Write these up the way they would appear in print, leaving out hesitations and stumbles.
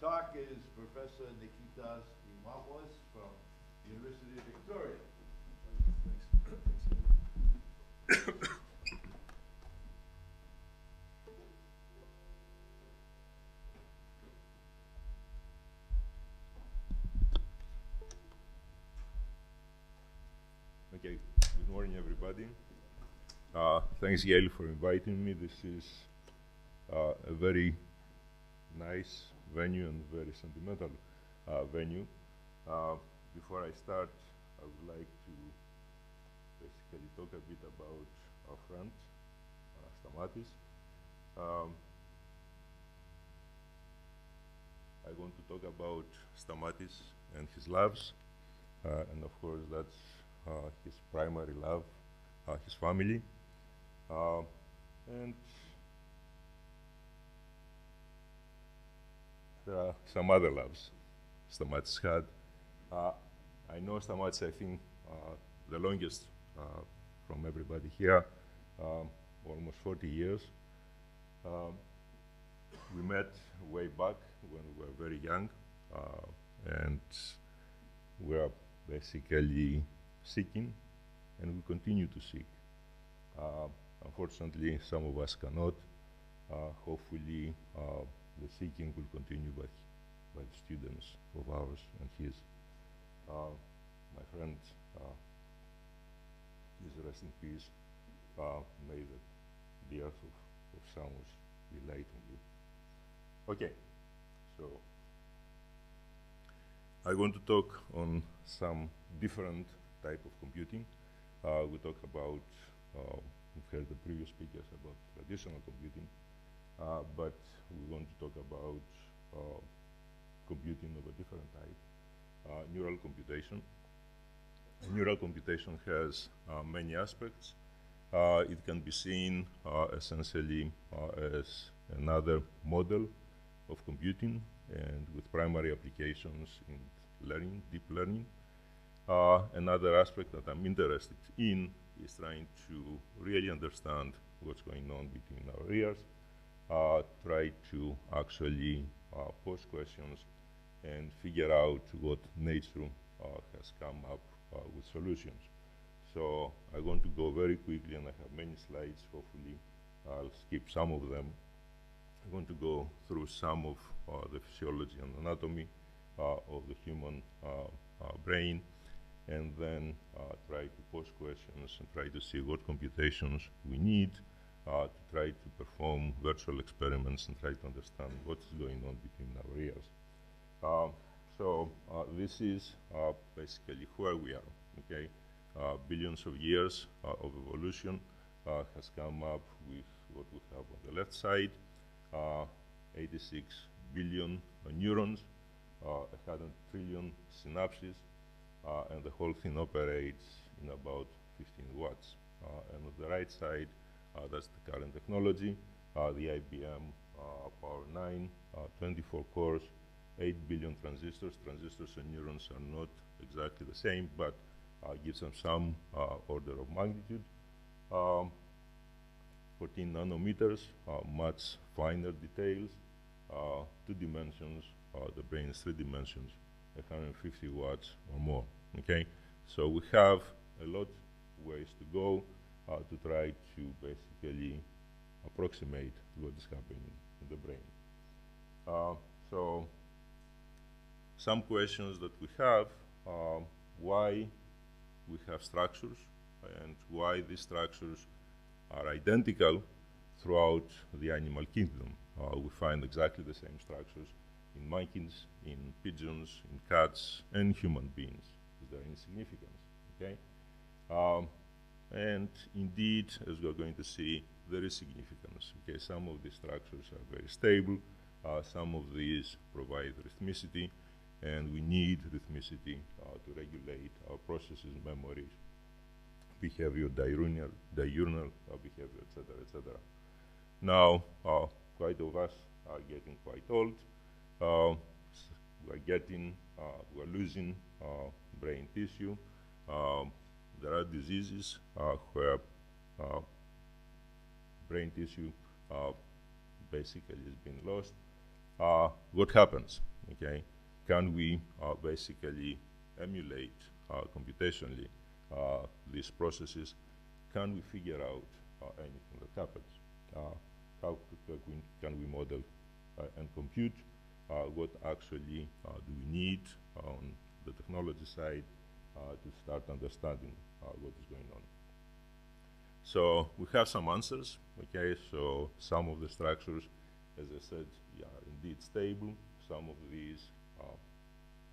talk is Professor Nikitas Dimopoulos from the University of Victoria. Okay, good morning, everybody. Thanks, Gail, for inviting me. This is a very nice venue and very sentimental venue. Before I start, I would like to basically talk a bit about our friend, Stamatis. I want to talk about Stamatis and his loves, and of course that's his primary love, his family, and there are some other loves Stamatis had. I know Stamatis, I think, the longest from everybody here, almost 40 years. We met way back when we were very young, and we are basically seeking, and we continue to seek. Unfortunately, some of us cannot. Hopefully, the seeking will continue by the students of ours and his. My friend, please rest in peace. May the earth of SAMOS be light on you. Okay, so I want to talk on some different type of computing. We talk about, we've heard the previous speakers about traditional computing, but we want to talk about computing of a different type, neural computation. Neural computation has many aspects. It can be seen essentially as another model of computing, and with primary applications in learning, deep learning. Another aspect that I'm interested in is trying to really understand what's going on between our ears, try to actually pose questions and figure out what nature has come up with solutions. So I want to go very quickly, and I have many slides. Hopefully I'll skip some of them. I'm going to go through some of the physiology and anatomy of the human brain, and then try to pose questions and try to see what computations we need to try to perform virtual experiments and try to understand what is going on between our ears. So this is basically where we are, okay? Billions of years of evolution has come up with what we have on the left side, 86 billion neurons, 100 trillion synapses, and the whole thing operates in about 15 watts. And on the right side, that's the current technology, the IBM Power 9, 24 cores, 8 billion transistors. Transistors and neurons are not exactly the same, but gives them some order of magnitude. 14 nanometers, much finer details, 2 dimensions, the brain is 3 dimensions, 150 watts or more, okay? So we have a lot of ways to go to try to basically approximate what is happening in the brain. So some questions that we have, why we have structures and why these structures are identical throughout the animal kingdom. We find exactly the same structures in monkeys, in pigeons, in cats, and human beings. Is there any significance? Okay? And indeed, as we're going to see, there is significance. Okay, some of these structures are very stable. Some of these provide rhythmicity, and we need rhythmicity to regulate our processes, memories, behavior, diurnal behavior, etc., etc. Now, quite of us are getting quite old. We're losing brain tissue. There are diseases where brain tissue basically has been lost. What happens? okay, can we basically emulate computationally these processes? Can we figure out anything that happens? How can we model and compute? What actually do we need on the technology side to start understanding what is going on? So we have some answers, okay? So some of the structures, as I said, are indeed stable. Some of these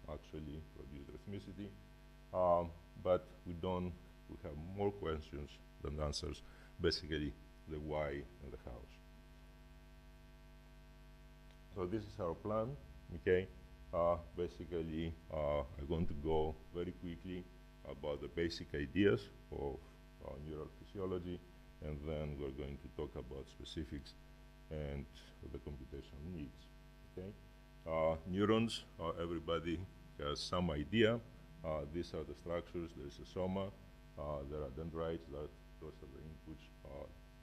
actually produce rhythmicity, but we have more questions than answers, basically the why and the how. So this is our plan, okay? Basically, I'm going to go very quickly about the basic ideas of neural physiology, and then we're going to talk about specifics and the computational needs, okay? Neurons, everybody has some idea. These are the structures. There's a soma, there are dendrites, those are the inputs,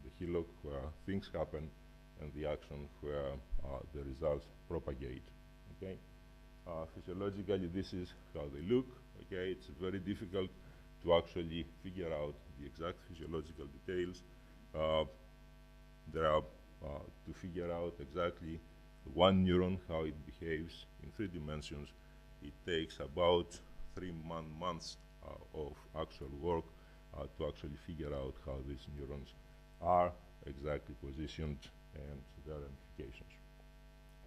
the hillock where things happen, and the action where the results propagate, okay? Physiologically, this is how they look, okay? It's very difficult to actually figure out the exact physiological details. There are, to figure out exactly one neuron, how it behaves in 3 dimensions, it takes about 3 months of actual work to actually figure out how these neurons are exactly positioned and their ramifications.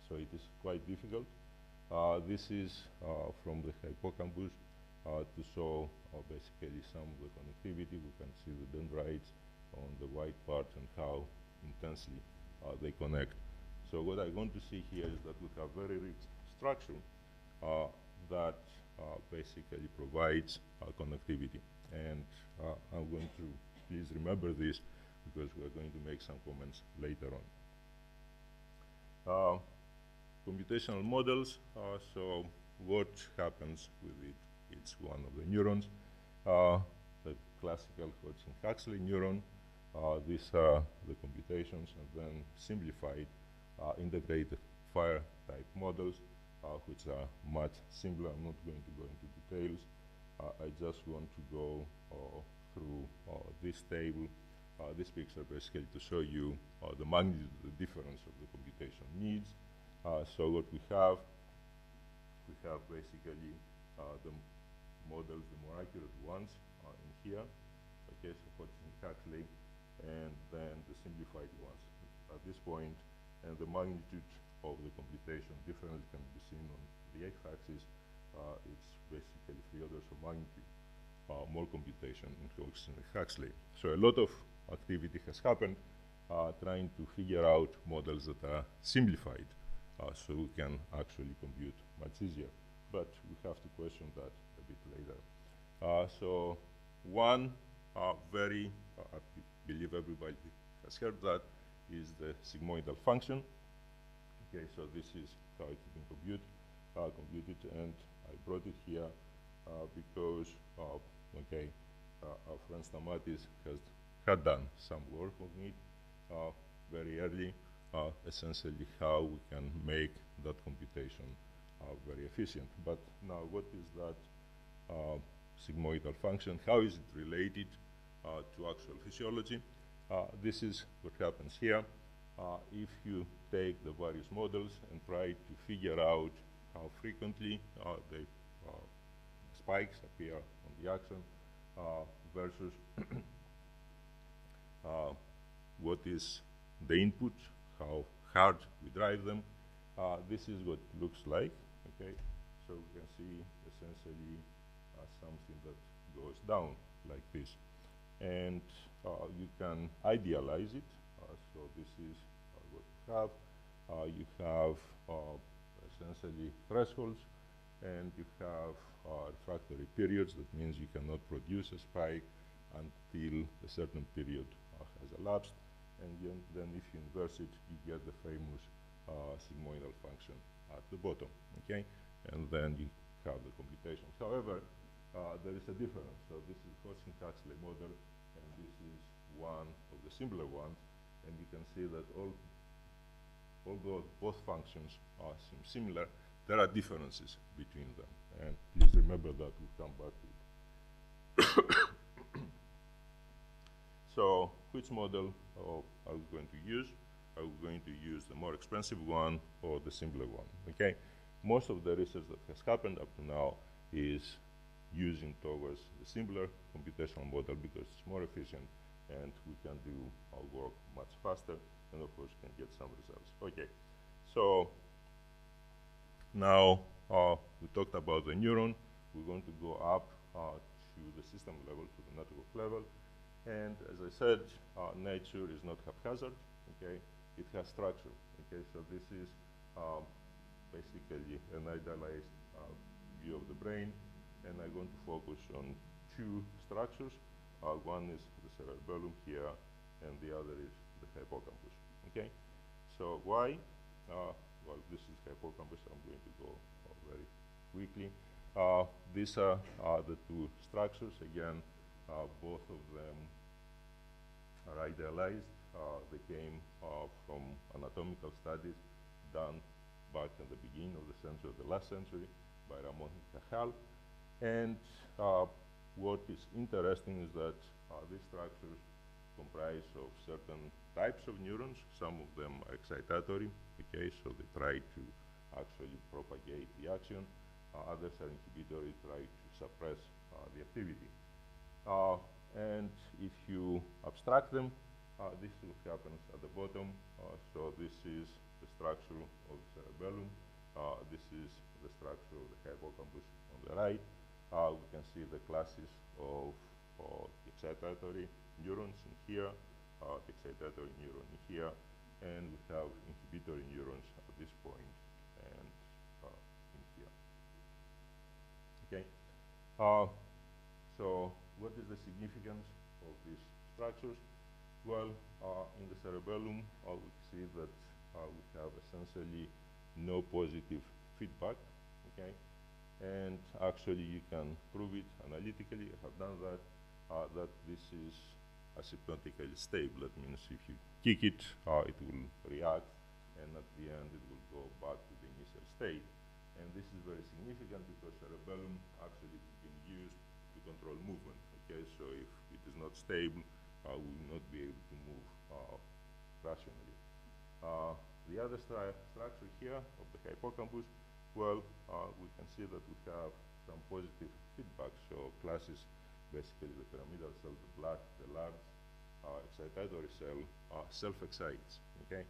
So it is quite difficult. This is from the hippocampus to show basically some of the connectivity. We can see the dendrites on the white part and how intensely they connect. So what I want to see here is that we have very rich structure that basically provides connectivity. And I'm going to please remember this because we're going to make some comments later on. Computational models, so what happens with it? It's one of the neurons, the classical Hodgkin-Huxley neuron. These are the computations, and then simplified integrated fire type models, which are much simpler. I'm not going to go into details. I just want to go through this table, this picture basically to show you the magnitude, the difference of the computation needs. So what we have basically the models, the more accurate ones in here, okay, so Hodgkin-Huxley, and then the simplified ones at this point, and the magnitude of the computation difference can be seen on the x-axis. It's basically 3 orders of magnitude more computation in Hodgkin-Huxley. So a lot of activity has happened trying to figure out models that are simplified so we can actually compute much easier. But we have to question that a bit later. So one very, I believe everybody has heard that, is the sigmoidal function. Okay, so this is how it's been computed, and I brought it here because, okay, our friend Stamatis had done some work on it very early, essentially how we can make that computation very efficient. But now, what is that sigmoidal function? How is it related to actual physiology? This is what happens here. If you take the various models and try to figure out how frequently the spikes appear on the axon versus what is the input, how hard we drive them, this is what it looks like, okay? So we can see essentially something that goes down like this. And you can idealize it. So this is what you have. You have essentially thresholds, and you have refractory periods. That means you cannot produce a spike until a certain period has elapsed. And then if you inverse it, you get the famous sigmoidal function at the bottom, okay? And then you have the computations. However, there is a difference. So this is Hodgkin-Huxley model, and this is one of the simpler ones. And you can see that although both functions seem similar, there are differences between them. And please remember that we'll come back to it. So which model are we going to use? Are we going to use the more expensive one or the simpler one? Okay, most of the research that has happened up to now is using towards the simpler computational model because it's more efficient and we can do our work much faster and of course can get some results. Okay, so now we talked about the neuron. We're going to go up to the system level, to the network level. And as I said, nature is not haphazard, okay? It has structure, okay? So this is basically an idealized view of the brain, and I'm going to focus on two structures. One is the cerebellum here, and the other is the hippocampus, okay? So why? Well, this is hippocampus. I'm going to go very quickly. These are the two structures. Again, both of them are idealized. They came from anatomical studies done back in the beginning of the century, the last century, by Ramon y Cajal. And what is interesting is that these structures comprise of certain types of neurons. Some of them are excitatory, okay, so they try to actually propagate the action. Others are inhibitory, try to suppress the activity. And if you abstract them, this is what happens at the bottom. So this is the structure of the cerebellum. This is the structure of the hippocampus on the right. We can see the classes of excitatory neurons in here, the excitatory neuron in here, and we have inhibitory neurons at this point and in here. Okay. So what is the significance of these structures? Well, in the cerebellum, we see that we have essentially no positive feedback, okay? And actually, you can prove it analytically. I have done that, that this is asymptotically stable. That means if you kick it, it will react, and at the end, it will go back to the initial state. And this is very significant because cerebellum actually is being used to control movement, okay? So if it is not stable, we will not be able to move rationally. The other structure here of the hippocampus, well, we can see that we have some positive feedback. So classes, basically the pyramidal cell, the black, the large excitatory cell, self-excites, okay?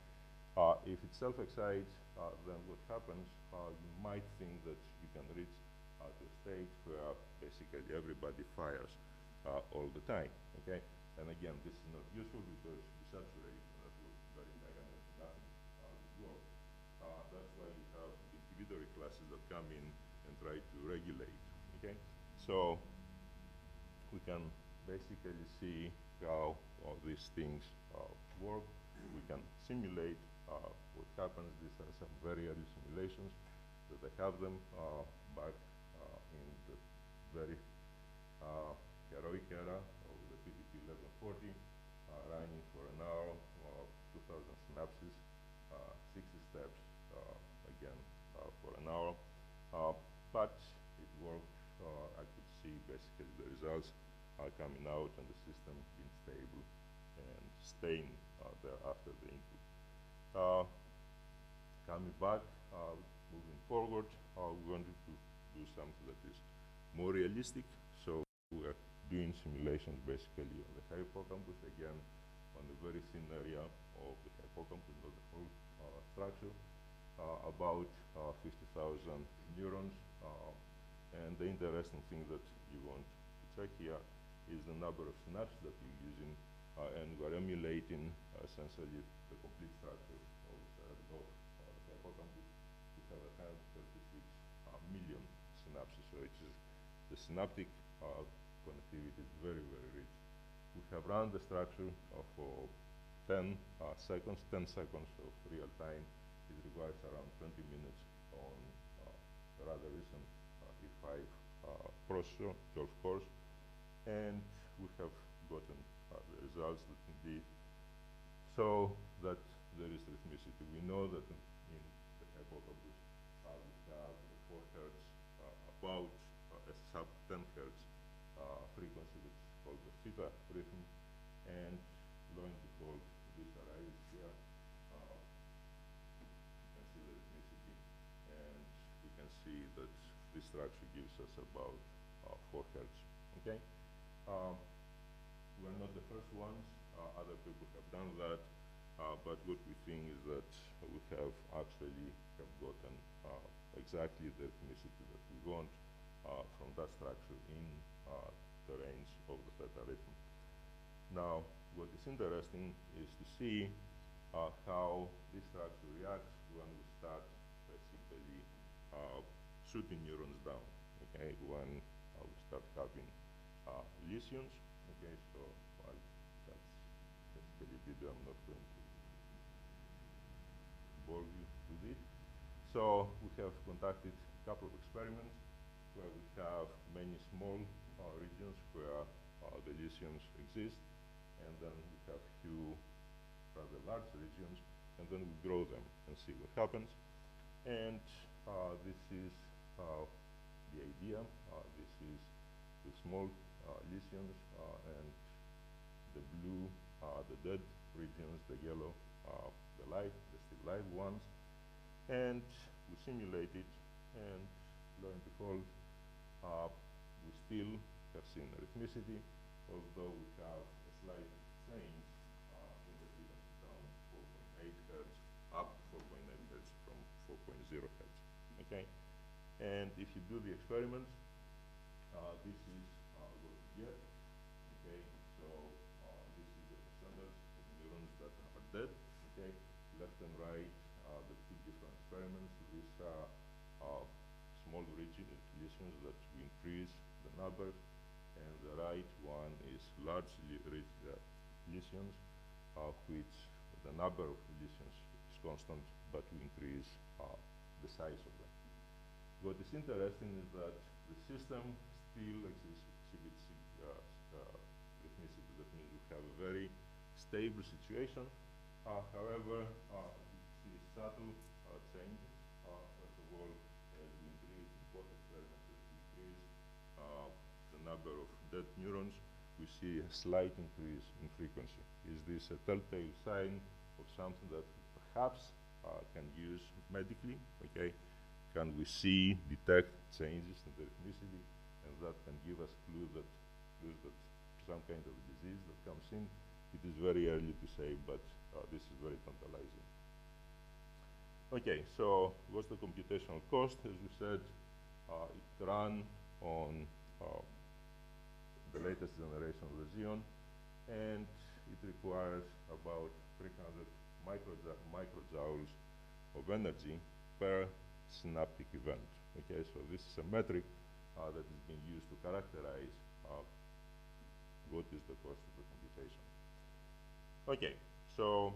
If it self-excites, then what happens, you might think that you can reach to a state where basically everybody fires all the time, okay? And again, this is not useful because you saturate the network very high energy, nothing will work. That's why you have the inhibitory classes that come in and try to regulate, okay? So we can basically see how all these things work. We can simulate what happens. These are some very early simulations that I have them back in the very heroic era of the PDP 1140, running for an hour, 2,000 synapses, 60 steps, again, for an hour. But it worked. I could see basically the results coming out and the system being stable and staying there after the input. Coming back, moving forward, we wanted to do something that is more realistic. So we are doing simulations basically on the hippocampus, again, on a very thin area of the hippocampus, not the whole structure, about 50,000 neurons. And the interesting thing that you want to check here is the number of synapses that you're using, and we're emulating essentially the complete structure of the hippocampus. We have 136 million synapses, so it is the synaptic connectivity is very, very rich. We have run the structure for 10 seconds of real time. It requires around 20 minutes on rather recent E5 processor, 12 cores, and we have gotten the results that indeed show that there is rhythmicity. We know that in the hippocampus we have about a sub 10 hertz frequency, which is called the theta rhythm. And lo and behold, this arrives here. You can see the rhythmicity, and we can see that this structure gives us about 4 hertz. Okay, we're not the first ones. Other people have done that, but what we think is that we have actually gotten exactly the rhythmicity that we want from that structure in the range of the theta rhythm. Now, what is interesting is to see how this structure reacts when we start basically shooting neurons down. Okay, when we start having lesions. Okay, so well, that's basically video. I'm not going to bore you with it. So we have conducted a couple of experiments where we have many small regions where the lesions exist, and then we have few rather large regions, and then we grow them and see what happens. And this is the idea. This is the small lesions, and the blue, the dead regions, the yellow, the still live ones. And we simulate it, and lo and behold, we still have seen rhythmicity, although we have a slight change in the frequency down 4.8 hertz, up 4.8 hertz from 4.0 hertz. Okay, and if you do the experiments, this is what you get. Okay, so this is the percentage of neurons that are dead. Okay, left and right, the two different experiments. These are small lesions that we increase the numbers, and the right one is large lesions, which the number of lesions is constant, but we increase the size of them. What is interesting is that the system still exhibits rhythmicity. That means we have a very stable situation. However, you see subtle changes. First of all, as we increase in both experiments, as we increase the number of dead neurons, we see a slight increase in frequency. Is this a telltale sign of something that perhaps can use medically? Okay, can we see, detect changes in the rhythmicity, and that can give us clues that some kind of disease that comes in? It is very early to say, but this is very tantalizing. Okay, so what's the computational cost? As we said, it ran on the latest generation of the Xeon, and it requires about 300 microjoules of energy per synaptic event. Okay, so this is a metric that is being used to characterize what is the cost of the computation. Okay, so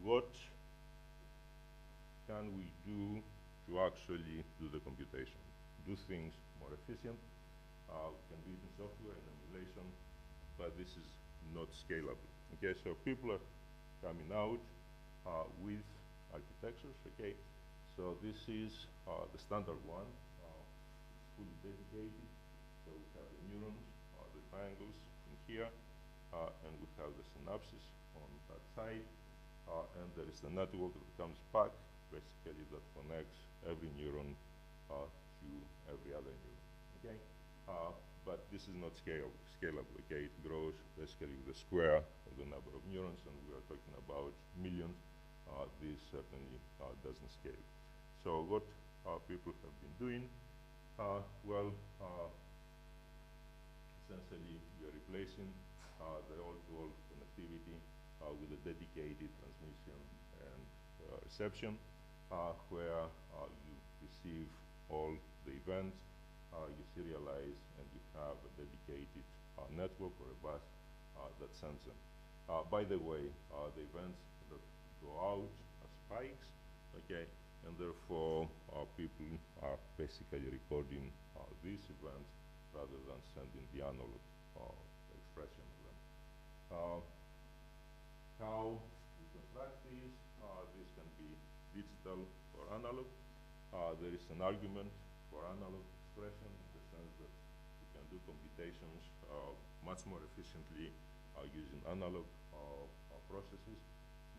what can we do to actually do the computation? Do things more efficient. We can do it in software and emulation, but this is not scalable. Okay, so people are coming out with architectures. Okay, so this is the standard one. It's fully dedicated. So we have the neurons, the triangles in here, and we have the synapses on that side, and there is the network that comes back, basically that connects every neuron to every other neuron. Okay, but this is not scalable. Okay, it grows basically the square of the number of neurons, and we are talking about millions. This certainly doesn't scale. So what people have been doing? Essentially, we are replacing the old-to-old connectivity with a dedicated transmission and reception, where you receive all the events, you serialize, and you have a dedicated network or a bus that sends them. By the way, the events that go out are spikes, okay, and therefore people are basically recording these events rather than sending the analog expression of them. How we construct these? This can be digital or analog. There is an argument for analog expression, in the sense that we can do computations much more efficiently using analog processes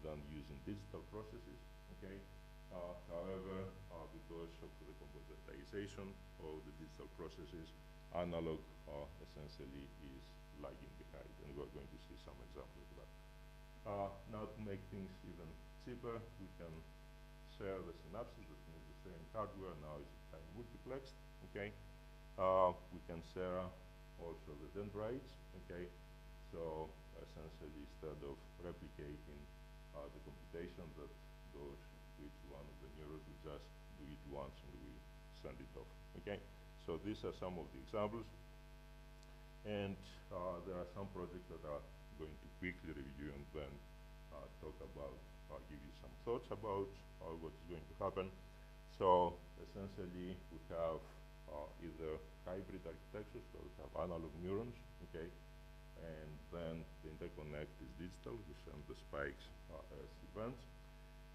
than using digital processes. Okay. However, because of the commoditization of the digital processes, analog essentially is lagging behind, and we're going to see some examples of that. Now, to make things even cheaper, we can share the synapses. That means the same hardware now is time multiplexed. Okay, we can share also the dendrites. Okay, so essentially, instead of replicating the computation that goes to each one of the neurons, we just do it once and we send it off. Okay, so these are some of the examples, and there are some projects that are going to quickly review and then talk about, give you some thoughts about what's going to happen. So essentially, we have either hybrid architectures, so we have analog neurons, okay, and then the interconnect is digital. We send the spikes as events,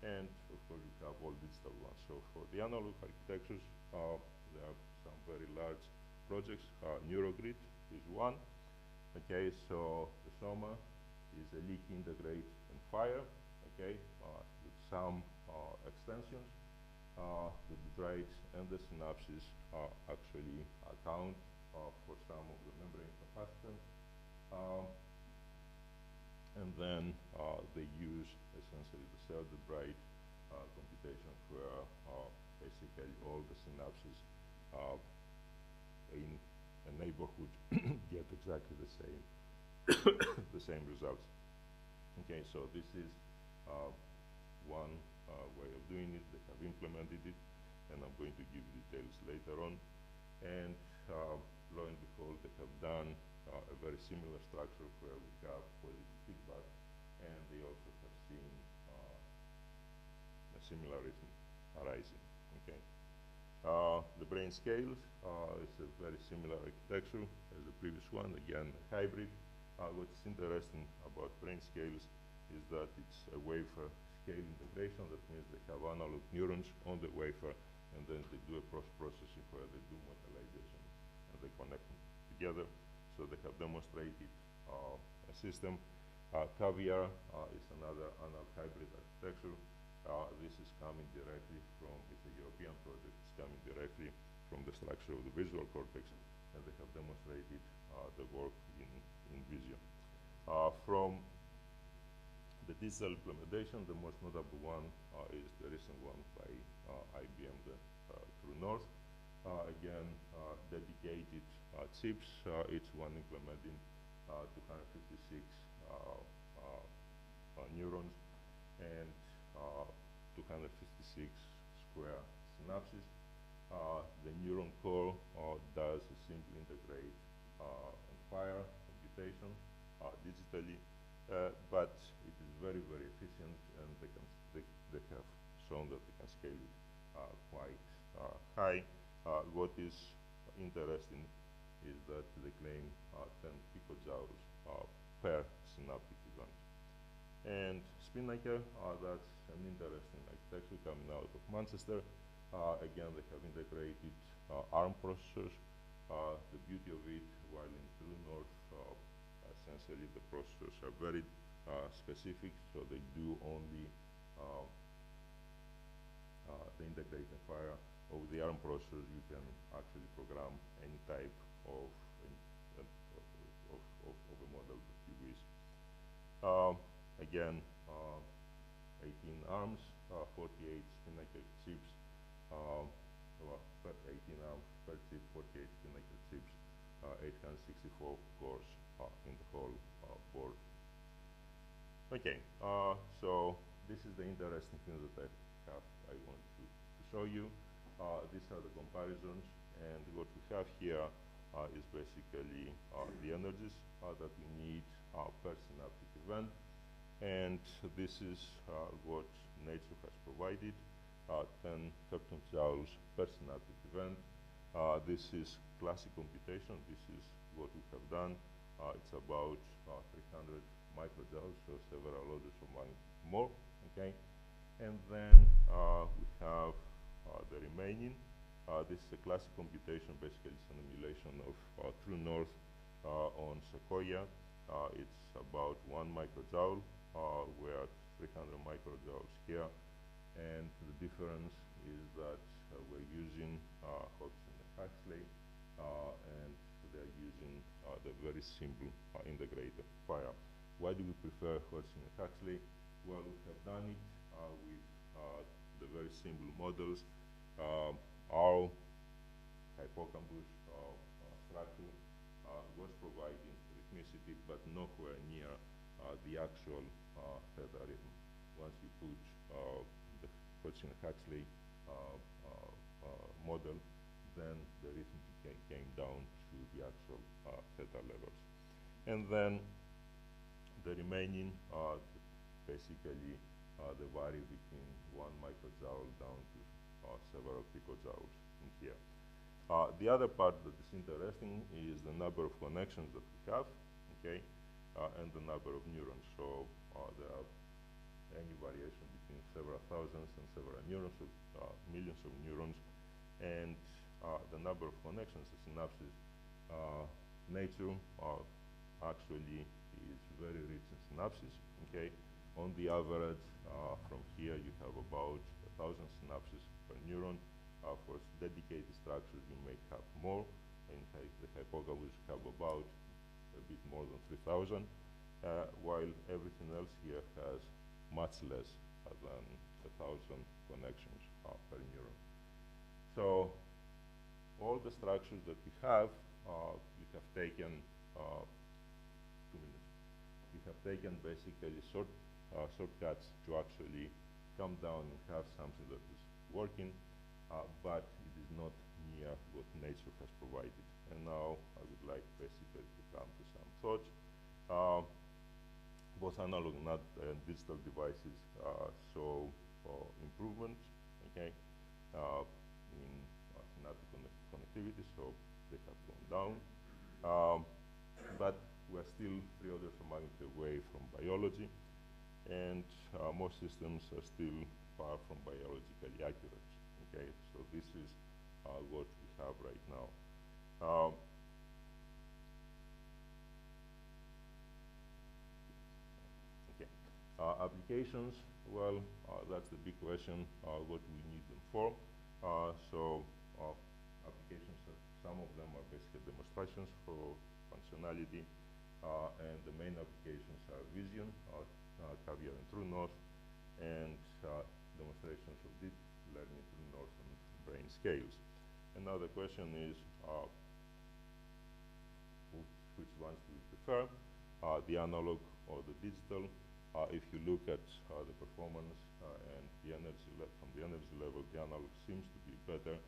and of course we have all digital ones. So for the analog architectures, there are some very large projects. Neurogrid is one. Okay, so the SOMA is a leak, integrate, and fire. Okay, with some extensions. The dendrites and the synapses actually account for some of the membrane capacitance. And then they use essentially the cell dendrite computation, where basically all the synapses in a neighborhood get exactly the same the same results. Okay, so this is one way of doing it. They have implemented it, and I'm going to give details later on. And lo and behold, they have done a very similar structure where we have positive feedback, and they also have seen a similar rhythm arising. Okay. The brain scales is a very similar architecture as the previous one. Again, a hybrid. What's interesting about brain scales is that it's a wafer scale integration. That means they have analog neurons on the wafer, and then they do a processing where they do modelization, and they connect them together. So they have demonstrated a system. Caviar is another analog hybrid architecture. This is coming directly from, it's a European project, it's coming directly from the structure of the visual cortex, and they have demonstrated the work in vision. From the digital implementation, the most notable one is the recent one by IBM, through North. Again, dedicated chips, each one implementing 256 neurons and 256 square synapses. The neuron core does a simple integrate and fire computation digitally, but it is very, very efficient, and they have shown that they can scale it quite high. What is interesting is that they claim 10 picojoules per synaptic event. And Spinnaker, that's an interesting architecture coming out of Manchester. Again, they have integrated ARM processors. The beauty of it, while in True North, essentially the processors are very specific, so they do only the integrate and fire. Of the ARM processors, you can actually program any type of a model that you wish. Again, 18 ARMs, 48 Spinnaker chips, 18 ARMs per chip, 48 Spinnaker chips, 864 cores in the whole board. Okay, so this is the interesting thing that I want to show you. These are the comparisons, and what we have here is basically the energies that we need per synaptic event, and this is what nature has provided, 10 heptajoules per synaptic event. This is classic computation. This is what we have done. It's about 300 microjoules, so several orders of magnitude more. Okay, and then we have the remaining This is a classic computation. Basically, it's an emulation of true north on Sequoia. It's about 1 microjoule. We're at 300 microjoules here. And the difference is that we're using Hodgson and Huxley, and they're using the very simple integrated fire. Why do we prefer Hodgson and Huxley? Well, we have done it with the very simple models. Our hippocampus structure was providing rhythmicity, but nowhere near the actual theta rhythm. Once you put the Hodgson-Huxley model, then the rhythm came down to the actual theta levels. And then the remaining, basically, they vary between 1 microjoule down to several picojoules in here. The other part that is interesting is the number of connections that we have, okay, and the number of neurons. So there are any variation between several thousands and several neurons, millions of neurons, and the number of connections, the synapses. Nature actually is very rich in synapses, okay. On the average, from here you have about 1,000 synapses per neuron. For dedicated structures, you may have more. In the hippocampus, you have about a bit more than 3,000, while everything else here has much less than 1,000 connections per neuron. So all the structures that we have taken 2 minutes. We have taken basically shortcuts to actually come down and have something that is working, but it is not near what nature has provided. And now I would like basically to come to some thoughts. Both analog and digital devices show improvement, okay, in synaptic connectivity, so they have gone down. But we're still 3 orders of magnitude away from biology, and most systems are still far from biologically accurate. Okay, so this is what we have right now. Applications, well, that's the big question. What do we need them for? Applications, some of them are basically demonstrations for functionality, and the main applications are vision, caviar and true north, and demonstrations of deep learning true north and brain scales. And now the question is, which ones do we prefer, the analog or the digital? If you look at the performance and the energy from the energy level, the analog seems to be better,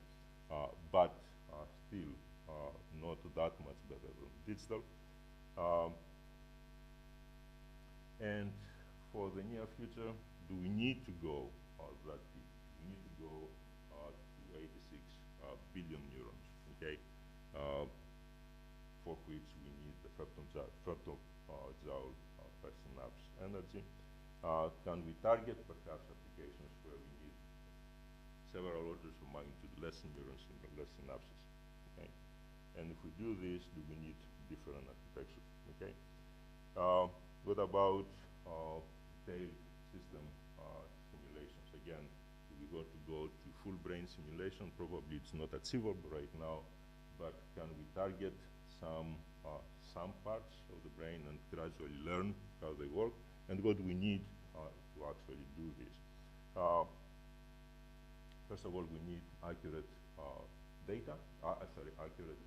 but still not that much better than digital. And for the near future, do we need to go that deep? We need to go to 86 billion neurons, okay? For which we need the femtojoule per synapse energy. Can we target perhaps applications where we need several orders of magnitude less neurons and less synapses, okay? And if we do this, do we need different architectures, okay? What about detailed system simulations? Again, if we go to full brain simulation, probably it's not achievable right now, but can we target some parts of the brain and gradually learn how they work? And what do we need to actually do this? First of all, we need accurate data, accurate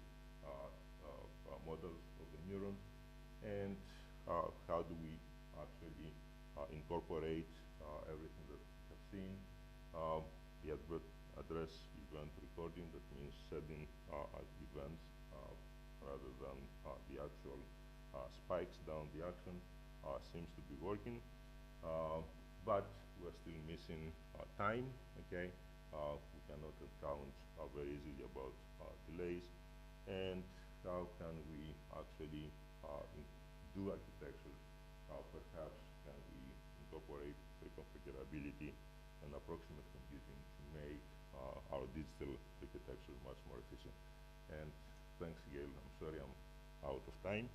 models of the neurons, and how do we actually incorporate everything that we have seen. The address event recording, that means setting events rather than the actual spikes down the action, seems to be working, but we're still missing time, okay? We cannot count very easily about delays, and how can we actually do architectures? Perhaps can we incorporate reconfigurability and approximate computing to make our digital still architecture much more efficient. And thanks, Gail. I'm sorry I'm out of time.